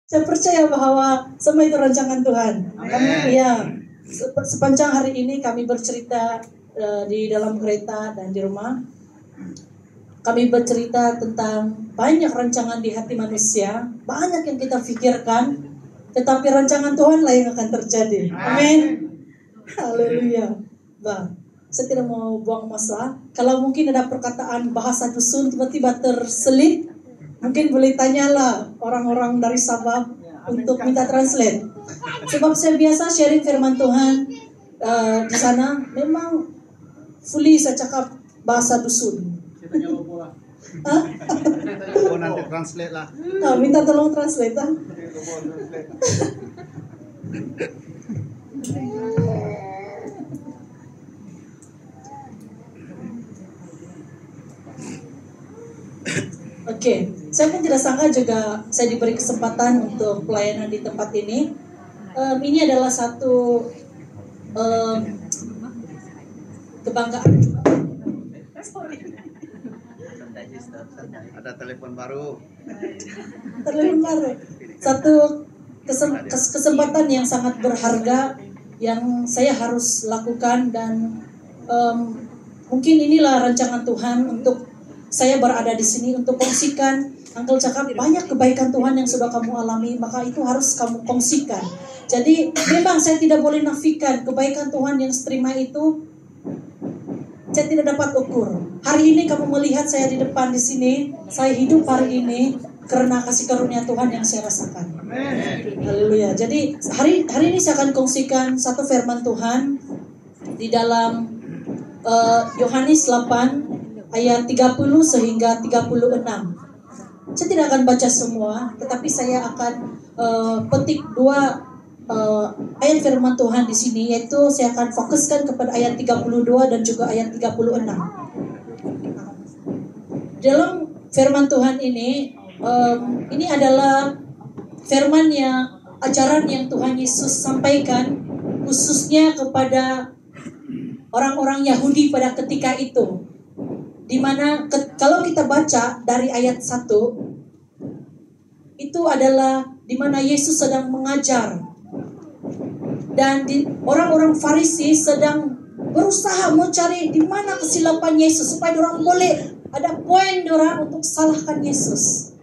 Saya percaya bahwa semua itu rancangan Tuhan. Ya, sepanjang hari ini kami bercerita di dalam kereta dan di rumah. Kami bercerita tentang banyak rancangan di hati manusia, banyak yang kita pikirkan, tetapi rancangan Tuhan lah yang akan terjadi. Amin. Haleluya. Bah, saya tidak mau buang masa. Kalau mungkin ada perkataan bahasa dusun tiba-tiba terselip, mungkin boleh tanyalah orang-orang dari Sabah untuk minta translate. Sebab saya biasa sharing firman Tuhan di sana, memang fully saya cakap bahasa dusun. Nanti translate lah. Minta tolong translate lah. Oke, saya pun tidak sangka juga saya diberi kesempatan untuk pelayanan di tempat ini. Ini adalah satu kebanggaan. Ada telepon baru. Satu kesempatan yang sangat berharga yang saya harus lakukan, dan mungkin inilah rancangan Tuhan untuk saya berada di sini untuk kongsikan. Uncle cakap banyak kebaikan Tuhan yang sudah kamu alami, maka itu harus kamu kongsikan. Jadi memang saya tidak boleh nafikan kebaikan Tuhan yang seterima itu. Saya tidak dapat ukur. Hari ini kamu melihat saya di depan di sini, saya hidup hari ini karena kasih karunia Tuhan yang saya rasakan. Haleluya. Jadi hari ini saya akan kongsikan satu firman Tuhan di dalam Yohanes 8 ayat 30 sehingga 36. Saya tidak akan baca semua, tetapi saya akan petik dua ayat firman Tuhan di sini, yaitu saya akan fokuskan kepada ayat 32 dan juga ayat 36. Dalam firman Tuhan ini adalah firman yang ajaran yang Tuhan Yesus sampaikan khususnya kepada orang-orang Yahudi pada ketika itu. Di mana kalau kita baca dari ayat 1, itu adalah di mana Yesus sedang mengajar. Dan orang-orang Farisi sedang berusaha mencari di mana kesilapan Yesus supaya orang boleh ada poin orang untuk salahkan Yesus.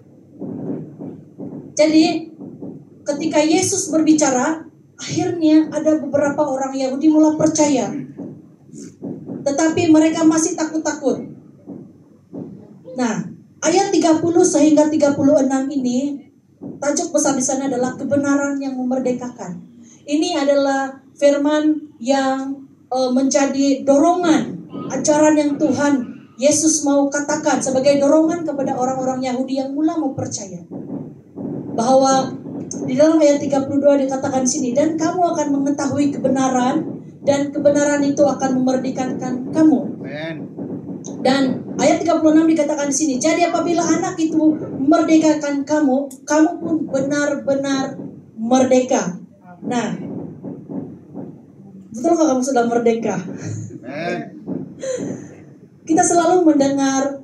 Jadi ketika Yesus berbicara, akhirnya ada beberapa orang Yahudi mulai percaya. Tetapi mereka masih takut-takut. Nah, ayat 30 sehingga 36 ini, tajuk besar di sana adalah kebenaran yang memerdekakan. Ini adalah firman yang menjadi dorongan, ajaran yang Tuhan Yesus mau katakan sebagai dorongan kepada orang-orang Yahudi yang mulai mau percaya. Bahwa di dalam ayat 32 dikatakan di sini, dan kamu akan mengetahui kebenaran, dan kebenaran itu akan memerdekakan kamu. Amen. Dan ayat 36 dikatakan di sini, jadi apabila anak itu memerdekakan kamu, kamu pun benar-benar merdeka. Nah, betulkah kamu sudah merdeka? Kita selalu mendengar,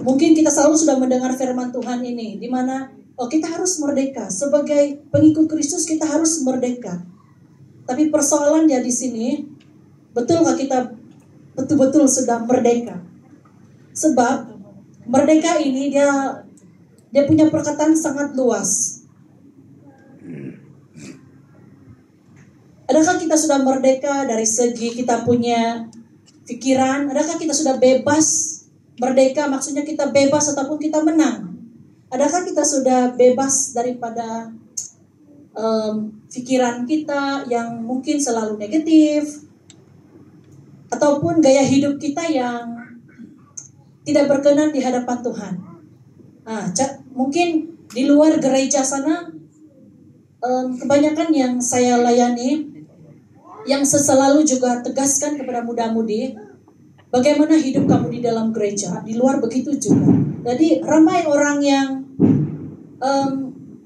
mungkin kita selalu sudah mendengar firman Tuhan ini, di mana kita harus merdeka. Sebagai pengikut Kristus kita harus merdeka. Tapi persoalannya di sini, betulkah kita betul-betul sudah merdeka? Sebab merdeka ini dia punya perkataan sangat luas. Adakah kita sudah merdeka dari segi kita punya pikiran? Adakah kita sudah bebas? Merdeka maksudnya kita bebas ataupun kita menang. Adakah kita sudah bebas daripada pikiran kita yang mungkin selalu negatif, ataupun gaya hidup kita yang tidak berkenan di hadapan Tuhan? Mungkin di luar gereja sana, kebanyakan yang saya layani, yang selalu juga tegaskan kepada muda-mudi, bagaimana hidup kamu di dalam gereja, di luar begitu juga. Jadi ramai orang yang,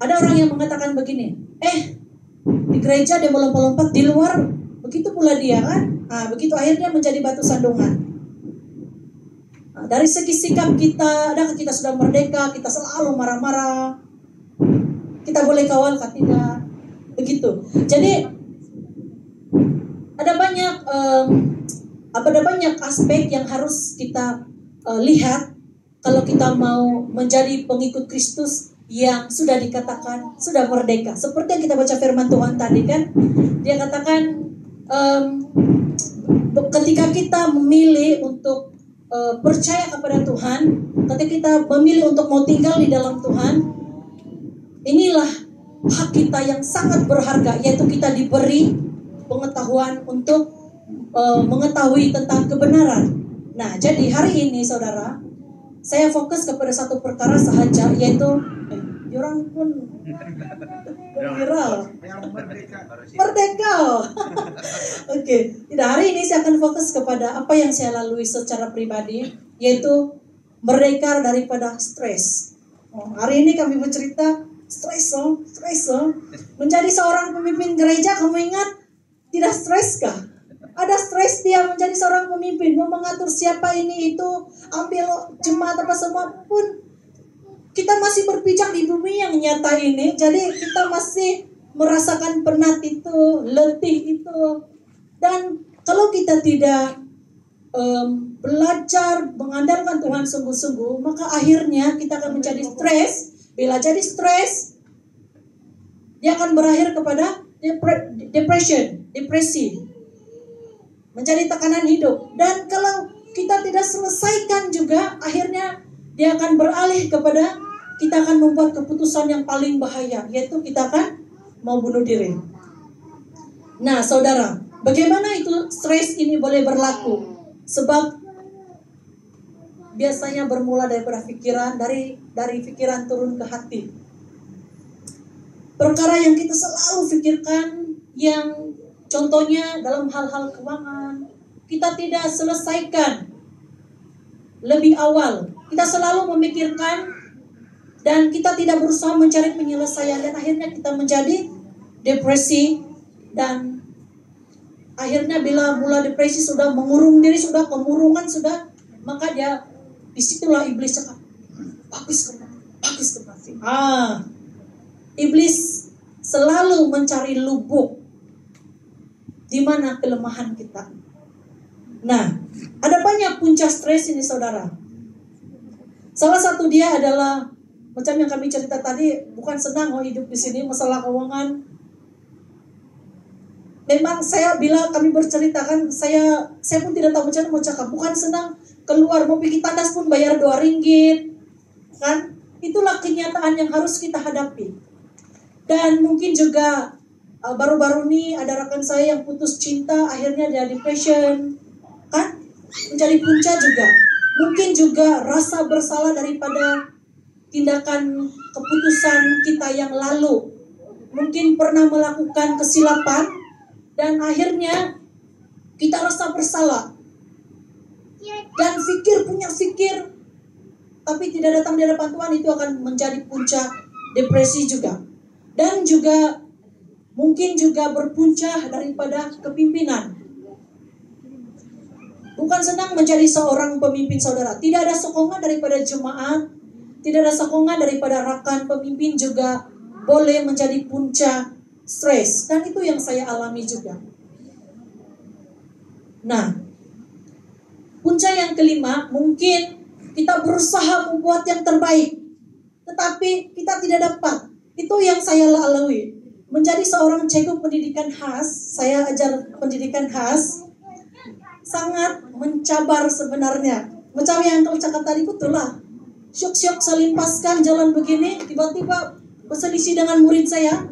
ada orang yang mengatakan begini, di gereja dia melompat-lompat, di luar begitu pula dia kan. Begitu akhirnya menjadi batu sandungan. Dari segi sikap kita, adakah kita sudah merdeka? Kita selalu marah-marah. kita boleh kawal kah tidak, begitu. Jadi ada banyak aspek yang harus kita lihat kalau kita mau menjadi pengikut Kristus yang sudah dikatakan sudah merdeka. Seperti yang kita baca firman Tuhan tadi kan, dia katakan ketika kita memilih untuk percaya kepada Tuhan, ketika kita memilih untuk mau tinggal di dalam Tuhan, inilah hak kita yang sangat berharga, yaitu kita diberi pengetahuan untuk mengetahui tentang kebenaran. Nah, jadi hari ini saudara, saya fokus kepada satu perkara sahaja, yaitu orang pun viral merdeka. Oke, tidak, hari ini saya akan fokus kepada apa yang saya lalui secara pribadi, yaitu merdeka daripada stres. Hari ini kami bercerita stres. Menjadi seorang pemimpin gereja, kamu ingat tidak stres kah? Ada stres dia menjadi seorang pemimpin, mau mengatur siapa ini itu, ambil jemaat apa semua pun. Kita masih berpijak di bumi yang nyata ini, jadi kita masih merasakan penat itu, letih itu. Dan kalau kita tidak belajar mengandalkan Tuhan sungguh-sungguh, maka akhirnya kita akan menjadi stres. Bila jadi stres, dia akan berakhir kepada depresi, menjadi tekanan hidup. Dan kalau kita tidak selesaikan juga, akhirnya dia akan beralih kepada, kita akan membuat keputusan yang paling bahaya, yaitu kita akan mau bunuh diri. Nah saudara, bagaimana itu stres ini boleh berlaku? Sebab biasanya bermula daripada pikiran, dari pikiran turun ke hati. Perkara yang kita selalu pikirkan, yang contohnya dalam hal-hal keuangan, kita tidak selesaikan lebih awal. Kita selalu memikirkan dan kita tidak berusaha mencari penyelesaian, dan akhirnya kita menjadi depresi. Dan akhirnya bila mula depresi, sudah mengurung diri, sudah kemurungan sudah, maka dia disitulah iblis cakap, bagus ke iblis selalu mencari lubuk di mana kelemahan kita. Nah, ada banyak punca stres ini saudara. Salah satu dia adalah macam yang kami cerita tadi, bukan senang hidup di sini, masalah keuangan. Memang bila kami berceritakan, saya pun tidak tahu macam mana mau cakap. Bukan senang, keluar mau pergi tandas pun bayar 2 ringgit, kan? Itulah kenyataan yang harus kita hadapi. Dan mungkin juga baru-baru ini ada rekan saya yang putus cinta, akhirnya dia depression, kan? Menjadi punca juga. Mungkin juga rasa bersalah daripada tindakan keputusan kita yang lalu. Mungkin pernah melakukan kesilapan dan akhirnya kita rasa bersalah. Dan punya fikir tapi tidak datang di hadapan Tuhan, itu akan menjadi punca depresi juga. Dan juga mungkin juga berpunca daripada kepimpinan. Bukan senang menjadi seorang pemimpin saudara. Tidak ada sokongan daripada jemaat, tidak ada sokongan daripada rekan pemimpin, juga boleh menjadi punca stres. Dan itu yang saya alami juga. Nah, punca yang kelima, mungkin kita berusaha membuat yang terbaik, tetapi kita tidak dapat. Itu yang saya lalui. Menjadi seorang cikgu pendidikan khas, saya ajar pendidikan khas, sangat mencabar sebenarnya. Macam yang kau cakap tadi, betul lah. Syok-syok saya limpaskan jalan begini, tiba-tiba berselisih dengan murid saya.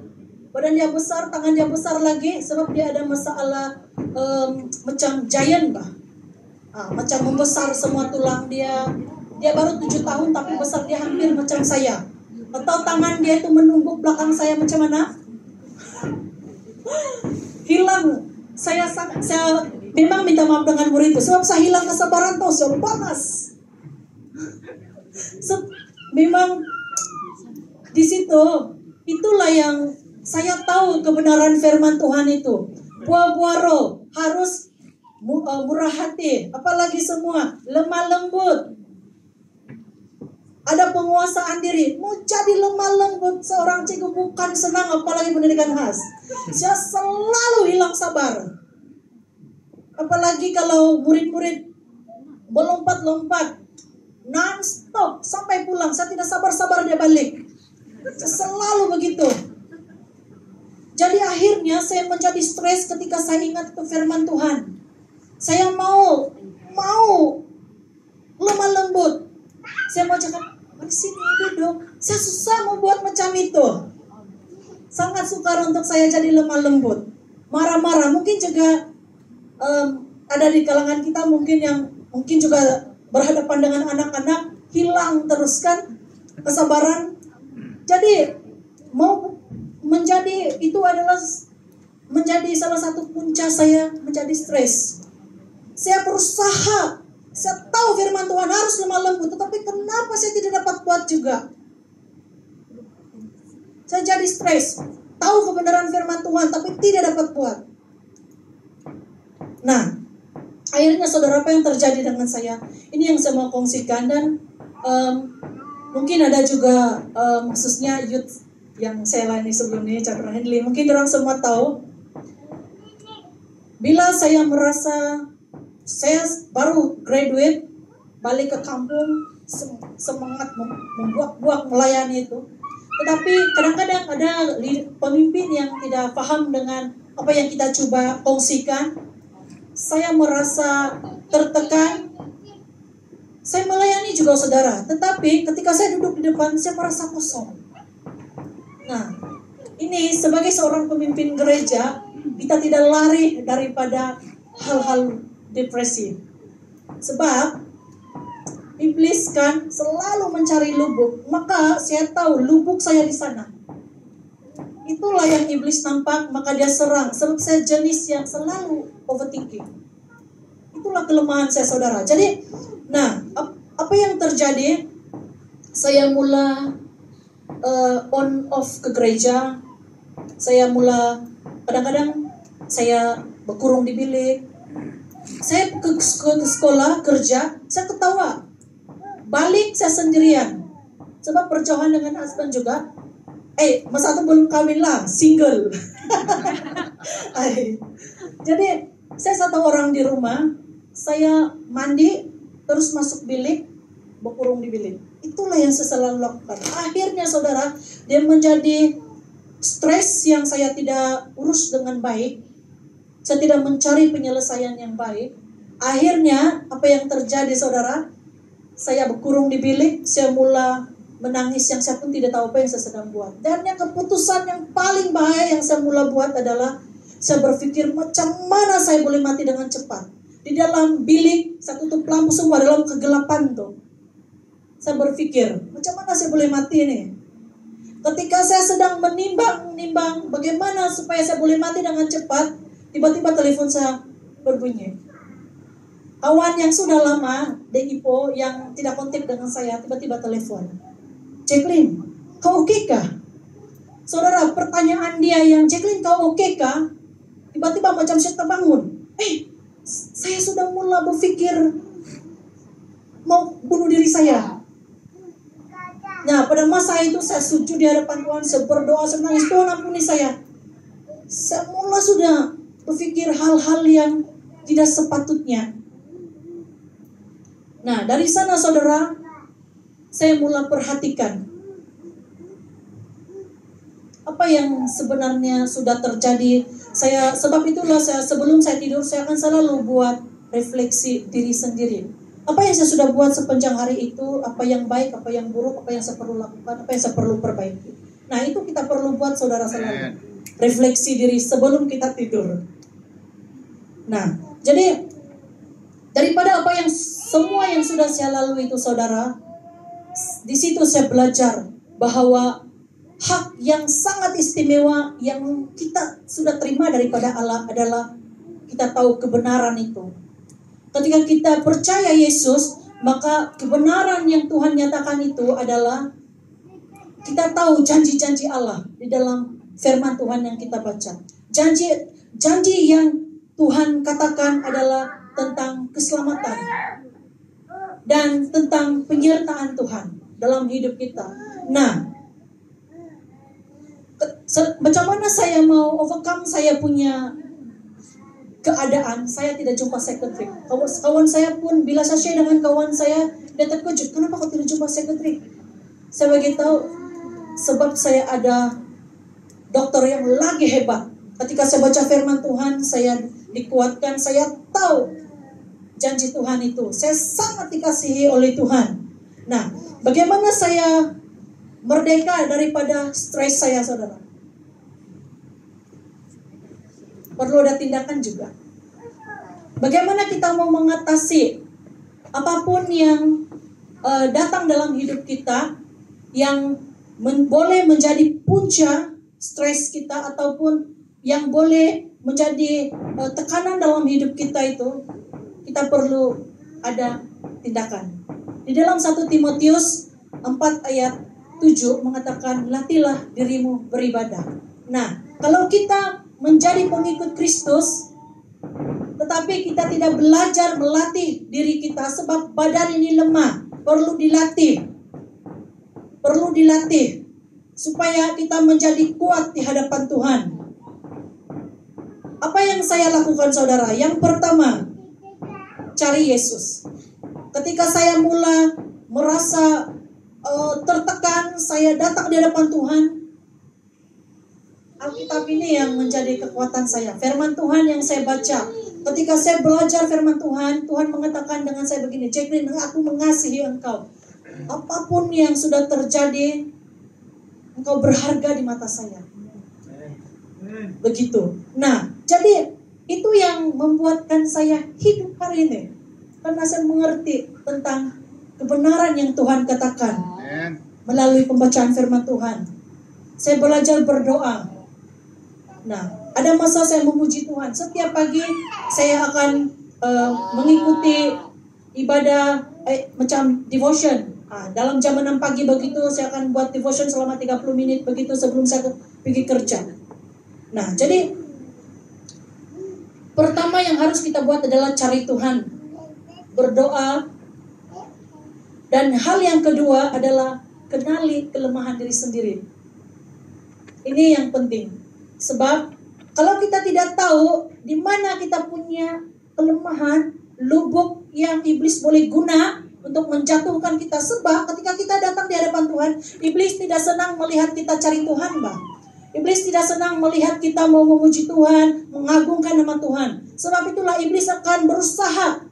Badan dia besar, tangan dia besar lagi, sebab dia ada masalah macam giant bah. Macam membesar semua tulang dia. Dia baru 7 tahun tapi besar dia hampir macam saya. Atau tangan dia itu menumbuk belakang saya macam mana? Hilang. Saya memang minta maaf dengan murid itu, sebab saya hilang kesabaran tuh, saya panas. Memang di situ, itulah yang saya tahu kebenaran firman Tuhan itu. Buah-buah roh harus murah hati, apalagi semua lemah lembut. ada penguasaan diri. Mau jadi lemah lembut seorang cikgu bukan senang, apalagi pendidikan khas. Saya selalu hilang sabar. Apalagi kalau murid-murid melompat-lompat non-stop sampai pulang, saya tidak sabar-sabar dia balik. Saya selalu begitu. Jadi akhirnya saya menjadi stres ketika saya ingat ke firman Tuhan. Saya mau lemah lembut. Saya mau cakap, sini duduk. Saya susah mau buat macam itu. Sangat sukar untuk saya jadi lemah lembut. Marah-marah. Mungkin juga ada di kalangan kita mungkin yang mungkin juga berhadapan dengan anak-anak, hilang terus kan kesabaran. Jadi mau menjadi itu adalah menjadi salah satu punca saya menjadi stres. Saya berusaha, saya tahu firman Tuhan harus lemah lembut, tetapi kenapa saya tidak dapat kuat juga? Saya jadi stres, tahu kebenaran firman Tuhan, tapi tidak dapat kuat. Nah, akhirnya saudara, apa yang terjadi dengan saya? Ini yang saya mau kongsikan, dan mungkin ada juga khususnya youth yang saya layani sebelumnya, Chandra Henley. Mungkin orang semua tahu, bila saya merasa saya baru graduate, balik ke kampung, semangat membuak-buak melayani itu. Tetapi kadang-kadang ada pemimpin yang tidak paham dengan apa yang kita coba kongsikan. Saya merasa tertekan. Saya melayani juga saudara, tetapi ketika saya duduk di depan, saya merasa kosong. Nah, ini sebagai seorang pemimpin gereja, kita tidak lari daripada hal-hal depresi. Sebab iblis kan selalu mencari lubuk. Maka saya tahu lubuk saya di sana. Itulah yang iblis nampak, maka dia serang. Sebab saya jenis yang selalu overthinking. Itulah kelemahan saya saudara. Jadi, nah, apa yang terjadi? Saya mula on off ke gereja. Saya mula kadang-kadang saya berkurung di bilik. Saya ke sekolah kerja, saya ketawa. Balik saya sendirian. Sebab berjauhan dengan husband juga. Masa itu belum kawin lah, single. Jadi saya satu orang di rumah. Saya mandi, terus masuk bilik, berkurung di bilik. Itulah yang saya selalu lakukan. Akhirnya saudara, dia menjadi stres yang saya tidak urus dengan baik. Saya tidak mencari penyelesaian yang baik. Akhirnya apa yang terjadi saudara? Saya berkurung di bilik, saya mula menangis yang saya pun tidak tahu apa yang saya sedang buat. Dan yang keputusan yang paling bahaya yang saya mula buat adalah saya berpikir macam mana saya boleh mati dengan cepat. Di dalam bilik, saya tutup lampu semua dalam kegelapan tuh. Saya berpikir, macam mana saya boleh mati ini? Ketika saya sedang menimbang bagaimana supaya saya boleh mati dengan cepat, tiba-tiba telepon saya berbunyi. Kawan yang sudah lama, Degipo, yang tidak kontak dengan saya, tiba-tiba telepon. Jacqueline, kau oke kah? Saudara, pertanyaan dia yang, Jacqueline, kau oke kah? Tiba-tiba macam saya terbangun. Saya sudah mula berpikir mau bunuh diri saya. Nah, pada masa itu saya sujud di hadapan Tuhan, saya berdoa, saya menangis, Tuhan ampuni saya. Saya mula sudah berpikir hal-hal yang tidak sepatutnya. Nah, dari sana saudara, saya mula perhatikan apa yang sebenarnya sudah terjadi. Sebab itulah sebelum saya tidur, saya akan selalu buat refleksi diri sendiri. Apa yang saya sudah buat sepanjang hari itu, apa yang baik, apa yang buruk, apa yang saya perlu lakukan, apa yang saya perlu perbaiki. Nah, itu kita perlu buat saudara selalu. Refleksi diri sebelum kita tidur. Nah, jadi daripada apa yang semua yang sudah saya lalui itu saudara, di situ saya belajar bahwa hak yang sangat istimewa yang kita sudah terima daripada Allah adalah kita tahu kebenaran itu. Ketika kita percaya Yesus, maka kebenaran yang Tuhan nyatakan itu adalah kita tahu janji-janji Allah di dalam firman Tuhan yang kita baca. Janji yang Tuhan katakan adalah tentang keselamatan dan tentang penyertaan Tuhan dalam hidup kita. Nah, macam mana saya mau overcome saya punya keadaan? Saya tidak jumpa second trick. Kawan saya pun, bila saya share dengan kawan saya, dia terkejut, kenapa kau tidak jumpa second trick? Saya beritahu, sebab saya ada dokter yang lagi hebat. Ketika saya baca firman Tuhan, saya dikuatkan, saya tahu janji Tuhan itu. Saya sangat dikasihi oleh Tuhan. Nah, bagaimana saya merdeka daripada stres saya, saudara? Perlu ada tindakan juga. Bagaimana kita mau mengatasi apapun yang datang dalam hidup kita yang boleh menjadi punca stres kita, ataupun yang boleh menjadi tekanan dalam hidup kita itu, kita perlu ada tindakan. Di dalam 1 Timotius 4 ayat 7 mengatakan, latihlah dirimu beribadah. Nah, kalau kita menjadi pengikut Kristus, tetapi kita tidak belajar melatih diri kita, sebab badan ini lemah, perlu dilatih. Perlu dilatih supaya kita menjadi kuat di hadapan Tuhan. Apa yang saya lakukan, saudara? Yang pertama, cari Yesus. Ketika saya mula merasa tertekan, saya datang di hadapan Tuhan. Alkitab ini yang menjadi kekuatan saya. Firman Tuhan yang saya baca. Ketika saya belajar firman Tuhan, Tuhan mengatakan dengan saya begini, Jacqueline, aku mengasihi engkau. Apapun yang sudah terjadi, engkau berharga di mata saya. Begitu. Nah, jadi itu yang membuatkan saya hidup hari ini. Karena saya mengerti tentang kebenaran yang Tuhan katakan melalui pembacaan firman Tuhan. Saya belajar berdoa. Nah, ada masa saya memuji Tuhan. Setiap pagi saya akan mengikuti ibadah macam devotion. Dalam jam 6 pagi begitu saya akan buat devotion selama 30 menit begitu sebelum saya pergi kerja. Nah, jadi pertama yang harus kita buat adalah cari Tuhan, berdoa. Dan hal yang kedua adalah kenali kelemahan diri sendiri. Ini yang penting. Sebab kalau kita tidak tahu di mana kita punya kelemahan, lubuk yang iblis boleh guna untuk menjatuhkan kita. Sebab ketika kita datang di hadapan Tuhan, iblis tidak senang melihat kita cari Tuhan, Bang. Iblis tidak senang melihat kita mau memuji Tuhan, mengagungkan nama Tuhan. Sebab itulah iblis akan berusaha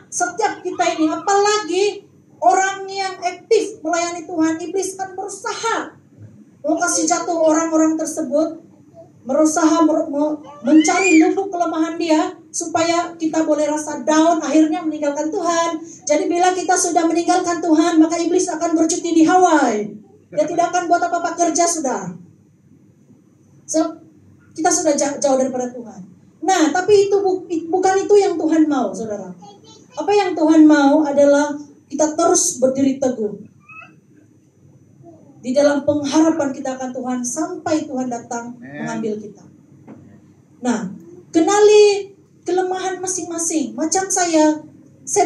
setiap kita ini, apalagi orang yang aktif melayani Tuhan, iblis akan berusaha mau kasih jatuh orang-orang tersebut, berusaha mencari lubuk kelemahan dia supaya kita boleh rasa down, akhirnya meninggalkan Tuhan. Jadi bila kita sudah meninggalkan Tuhan, maka iblis akan bercuti di Hawaii. Dia tidak akan buat apa-apa kerja, sudah. So, kita sudah jauh daripada Tuhan. Nah, tapi itu bukan itu yang Tuhan mau, saudara. Apa yang Tuhan mau adalah kita terus berdiri teguh di dalam pengharapan kita akan Tuhan sampai Tuhan datang mengambil kita. Nah, kenali kelemahan masing-masing. Macam saya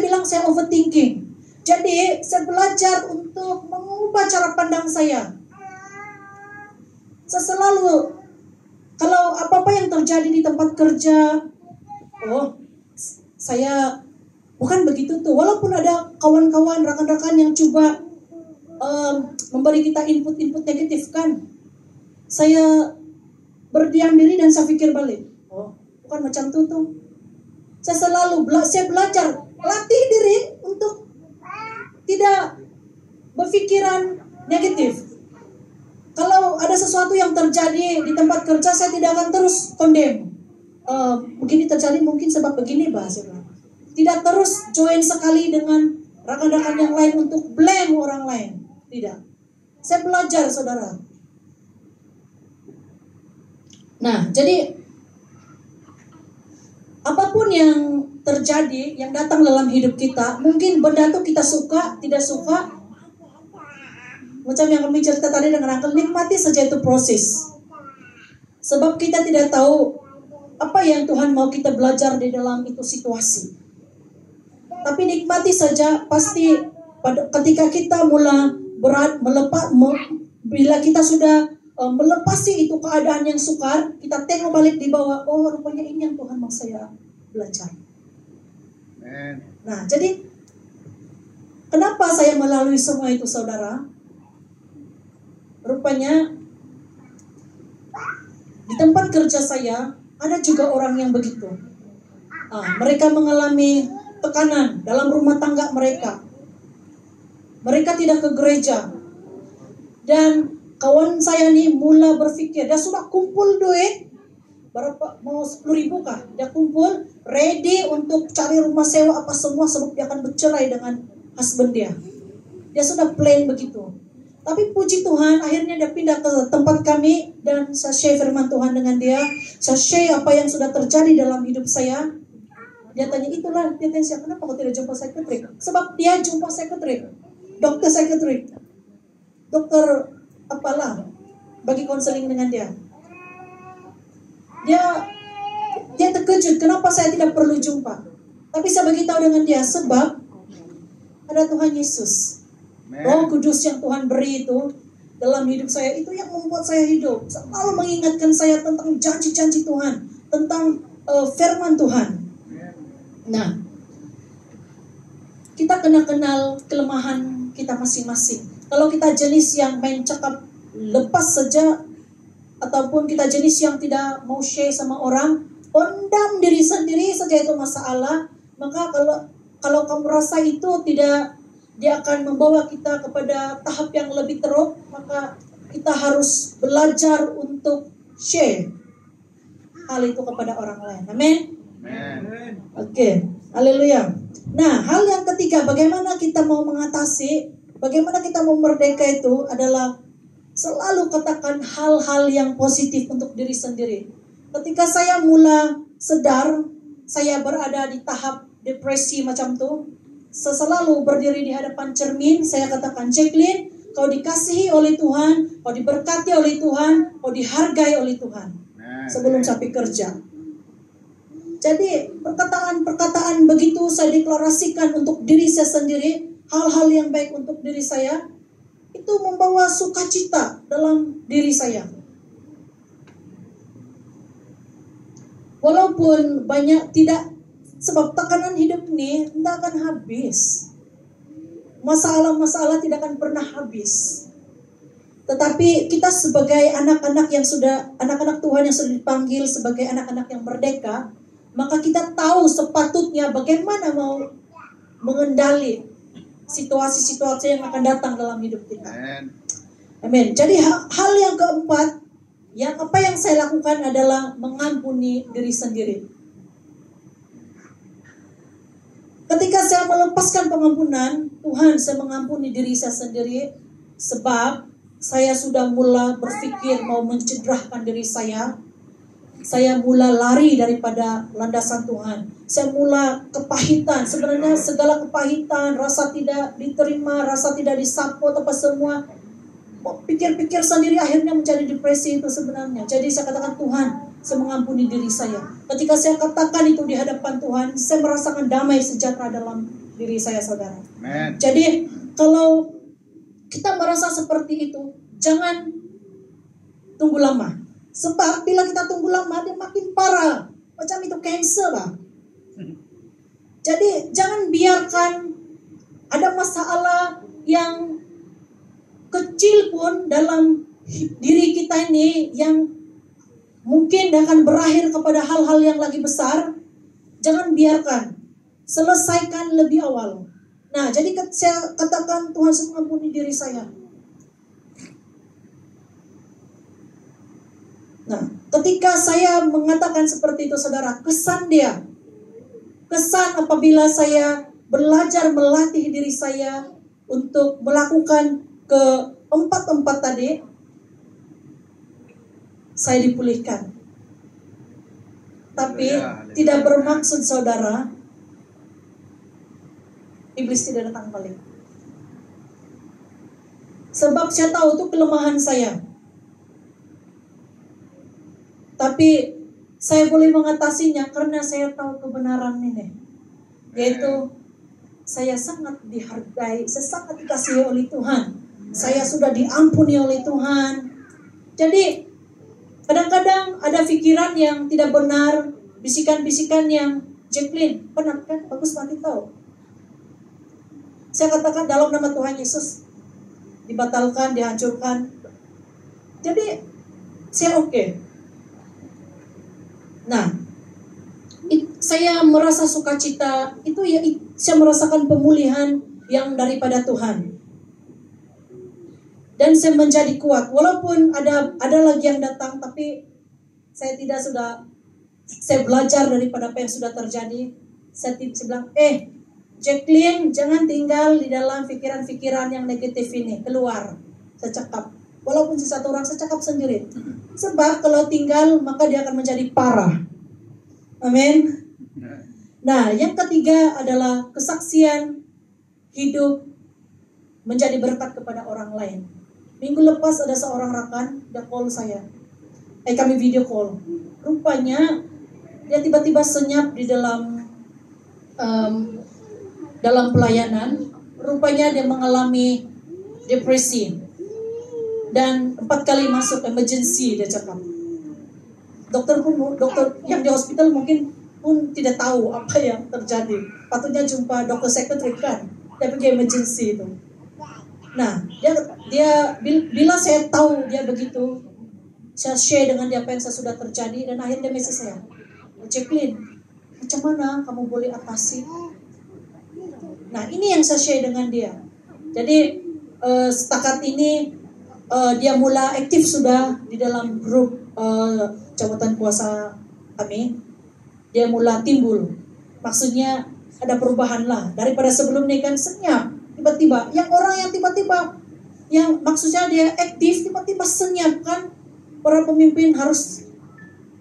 bilang saya overthinking. Jadi saya belajar untuk mengubah cara pandang saya. Saya selalu, kalau apa-apa yang terjadi di tempat kerja, saya bukan begitu tuh. Walaupun ada kawan-kawan, rekan-rekan yang coba memberi kita input-input negatif kan, saya berdiam diri dan saya pikir balik, bukan macam itu tuh. Saya belajar latih diri untuk tidak berpikiran negatif. Kalau ada sesuatu yang terjadi di tempat kerja, saya tidak akan terus condemn. Begini terjadi mungkin sebab begini, bahasanya. Tidak terus join sekali dengan rekan-rekan yang lain untuk blame orang lain. Tidak. Saya belajar, saudara. Nah, jadi apapun yang terjadi, yang datang dalam hidup kita, mungkin benda itu kita suka, tidak suka. Macam yang kami cerita tadi dengan Uncle, nikmati saja itu proses. Sebab kita tidak tahu apa yang Tuhan mau kita belajar di dalam itu situasi. Tapi nikmati saja, pasti ketika kita bila kita sudah melepasi itu keadaan yang sukar, kita tengok balik di bawah, oh rupanya ini yang Tuhan mau saya belajar. Nah, jadi kenapa saya melalui semua itu, saudara? Rupanya di tempat kerja saya ada juga orang yang begitu. Mereka mengalami tekanan dalam rumah tangga mereka. Mereka tidak ke gereja. Dan kawan saya nih mula berpikir, dia sudah kumpul duit, berapa, mau 10.000 kah? Dia kumpul, ready untuk cari rumah sewa apa semua, sebab dia akan bercerai dengan husband dia. Dia sudah plan begitu. Tapi puji Tuhan, akhirnya dia pindah ke tempat kami dan saya share firman Tuhan dengan dia. Saya share apa yang sudah terjadi dalam hidup saya. Dia tanya, itulah, dia tanya, kenapa kau tidak jumpa psikiatrik? Sebab dia jumpa psikiatrik, dokter psikiatrik, dokter apalah, bagi konseling dengan dia. Dia terkejut, kenapa saya tidak perlu jumpa? Tapi saya beritahu dengan dia, sebab ada Tuhan Yesus. Roh Kudus yang Tuhan beri itu dalam hidup saya, itu yang membuat saya hidup. Selalu mengingatkan saya tentang janji-janji Tuhan, tentang firman Tuhan. Nah, kita kena kenal kelemahan kita masing-masing. Kalau kita jenis yang main cakap lepas saja, ataupun kita jenis yang tidak mau share sama orang, pendam diri sendiri saja itu masalah, maka kalau kamu rasa itu tidak, dia akan membawa kita kepada tahap yang lebih teruk, maka kita harus belajar untuk share hal itu kepada orang lain. Amin. Oke, haleluya. Nah, hal yang ketiga, bagaimana kita mau mengatasi, bagaimana kita mau merdeka itu adalah selalu katakan hal-hal yang positif untuk diri sendiri. Ketika saya mula sadar, saya berada di tahap depresi macam itu, saya selalu berdiri di hadapan cermin, saya katakan, Jacqueline, kau dikasihi oleh Tuhan, kau diberkati oleh Tuhan, kau dihargai oleh Tuhan. Sebelum saya kerja. Jadi perkataan-perkataan begitu saya deklarasikan untuk diri saya sendiri, hal-hal yang baik untuk diri saya, itu membawa sukacita dalam diri saya. Walaupun banyak tidak, sebab tekanan hidup ini tidak akan habis. Masalah-masalah tidak akan pernah habis. Tetapi kita sebagai anak-anak Tuhan yang sudah dipanggil sebagai anak-anak yang merdeka, maka kita tahu sepatutnya bagaimana mau mengendali situasi-situasi yang akan datang dalam hidup kita. Amin. Jadi hal yang keempat, apa yang saya lakukan adalah mengampuni diri sendiri. Ketika saya melepaskan pengampunan, Tuhan, saya mengampuni diri saya sendiri, sebab saya sudah mula berpikir mau mencederahkan diri saya. Saya mula lari daripada landasan Tuhan. Saya mula kepahitan. Sebenarnya segala kepahitan, rasa tidak diterima, rasa tidak disapot, apa semua, pikir-pikir sendiri akhirnya menjadi depresi itu sebenarnya. Jadi saya katakan, Tuhan, saya mengampuni diri saya. Ketika saya katakan itu di hadapan Tuhan, saya merasakan damai sejahtera dalam diri saya, saudara. Amen. Jadi kalau kita merasa seperti itu, jangan tunggu lama. Sebab bila kita tunggu lama, dia makin parah. Macam itu cancer lah. Jadi jangan biarkan ada masalah yang kecil pun dalam diri kita ini yang mungkin akan berakhir kepada hal-hal yang lagi besar. Jangan biarkan. Selesaikan lebih awal. Nah, jadi saya katakan, Tuhan, saya mengampuni diri saya. Nah, ketika saya mengatakan seperti itu, saudara, kesan apabila saya belajar melatih diri saya untuk melakukan keempat tadi, saya dipulihkan. Tapi tidak bermaksud, saudara, iblis tidak datang balik. Sebab saya tahu itu kelemahan saya. Tapi saya boleh mengatasinya karena saya tahu kebenaran ini. Yaitu saya sangat dihargai, saya sangat dikasihi oleh Tuhan. Saya sudah diampuni oleh Tuhan. Jadi kadang-kadang ada pikiran yang tidak benar, bisikan-bisikan yang, Jacqueline, benar kan? Bagus mati tahu. Saya katakan dalam nama Tuhan Yesus, dibatalkan, dihancurkan. Jadi saya oke. Nah, saya merasa sukacita itu ya, saya merasakan pemulihan yang daripada Tuhan. Dan saya menjadi kuat walaupun ada lagi yang datang, tapi saya belajar daripada apa yang sudah terjadi. Saya bilang, Jacqueline, jangan tinggal di dalam pikiran-pikiran yang negatif ini, keluar. Saya cakap, walaupun satu orang, saya cakap sendiri. Sebab kalau tinggal maka dia akan menjadi parah. Amin. Nah, yang ketiga adalah kesaksian hidup menjadi berkat kepada orang lain. Minggu lepas ada seorang rekan, dia call saya. Kami video call. Rupanya dia tiba-tiba senyap di dalam pelayanan. Rupanya dia mengalami depresi. Dan 4 kali masuk emergency, dia cakap. Dokter yang di hospital mungkin pun tidak tahu apa yang terjadi. Patutnya jumpa dokter sekretari kan, dia pergi emergency itu. Nah, dia bila saya tahu dia begitu, saya share dengan dia apa yang sudah terjadi, dan akhirnya dia message saya, Jacqueline, macam mana kamu boleh atasi? Nah, ini yang saya share dengan dia. Jadi setakat ini dia mulai aktif sudah di dalam grup jabatan kuasa kami. Dia mulai timbul. Maksudnya ada perubahan lah. Daripada sebelumnya kan senyap. Tiba-tiba. Yang orang yang tiba-tiba. Yang maksudnya dia aktif. Tiba-tiba senyap kan. Para pemimpin harus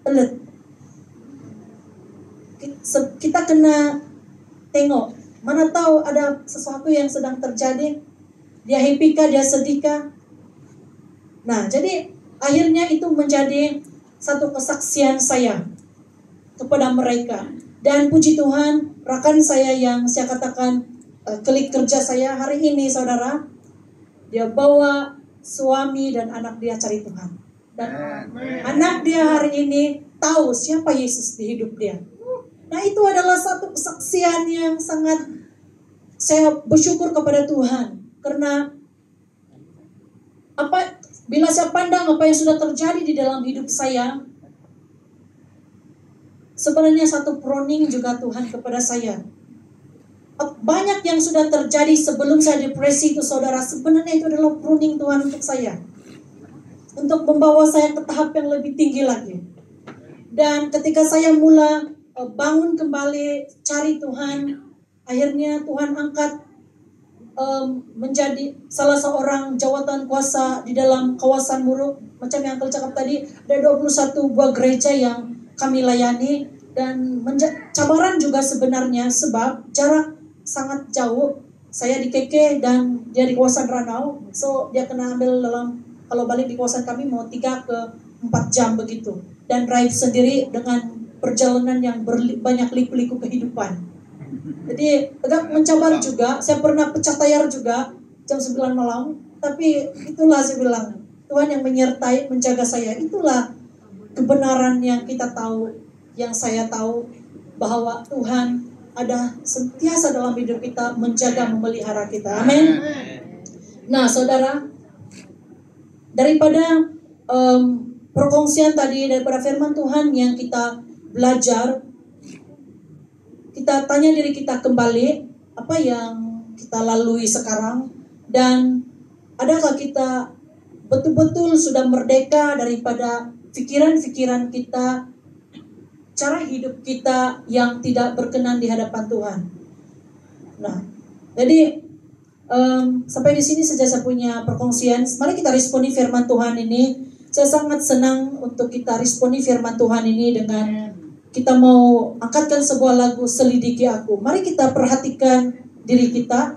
alert. Kita kena tengok. Mana tahu ada sesuatu yang sedang terjadi. Dia happy kah? Dia sedih kah? Nah, jadi akhirnya itu menjadi satu kesaksian saya kepada mereka. Dan puji Tuhan, rekan saya yang saya katakan klik kerja saya hari ini, saudara, dia bawa suami dan anak dia cari Tuhan. Dan anak dia hari ini tahu siapa Yesus di hidup dia. Nah, itu adalah satu kesaksian yang sangat saya bersyukur kepada Tuhan. Karena bila saya pandang apa yang sudah terjadi di dalam hidup saya, sebenarnya satu pruning juga Tuhan kepada saya. Banyak yang sudah terjadi sebelum saya depresi itu, saudara, sebenarnya itu adalah pruning Tuhan untuk saya. Untuk membawa saya ke tahap yang lebih tinggi lagi. Dan ketika saya mulai bangun kembali, cari Tuhan, akhirnya Tuhan angkat menjadi salah seorang jawatan kuasa di dalam kawasan Muruk. Macam yang aku cakap tadi, ada 21 buah gereja yang kami layani, dan cabaran juga sebenarnya sebab jarak sangat jauh. Saya di Keke dan dia di kawasan Ranau, so dia kena ambil kalau balik di kawasan kami mau 3 ke 4 jam begitu, dan drive sendiri dengan perjalanan yang banyak liku-liku kehidupan. Jadi agak mencabar juga. Saya pernah pecah tayar juga jam 9 malam, tapi itulah saya bilang, Tuhan yang menyertai, menjaga saya. Itulah kebenaran yang kita tahu, yang saya tahu, bahwa Tuhan ada sentiasa dalam hidup kita, menjaga, memelihara kita. Amin. Nah, saudara, daripada perkongsian tadi, daripada firman Tuhan yang kita belajar, kita tanya diri kita kembali, apa yang kita lalui sekarang, dan adakah kita betul-betul sudah merdeka daripada pikiran-pikiran kita, cara hidup kita yang tidak berkenan di hadapan Tuhan. Nah, jadi sampai di sini saja saya punya perkongsian. Mari kita responi firman Tuhan ini. Saya sangat senang untuk kita responi firman Tuhan ini dengan kita mau angkatkan sebuah lagu, Selidiki Aku. Mari kita perhatikan diri kita.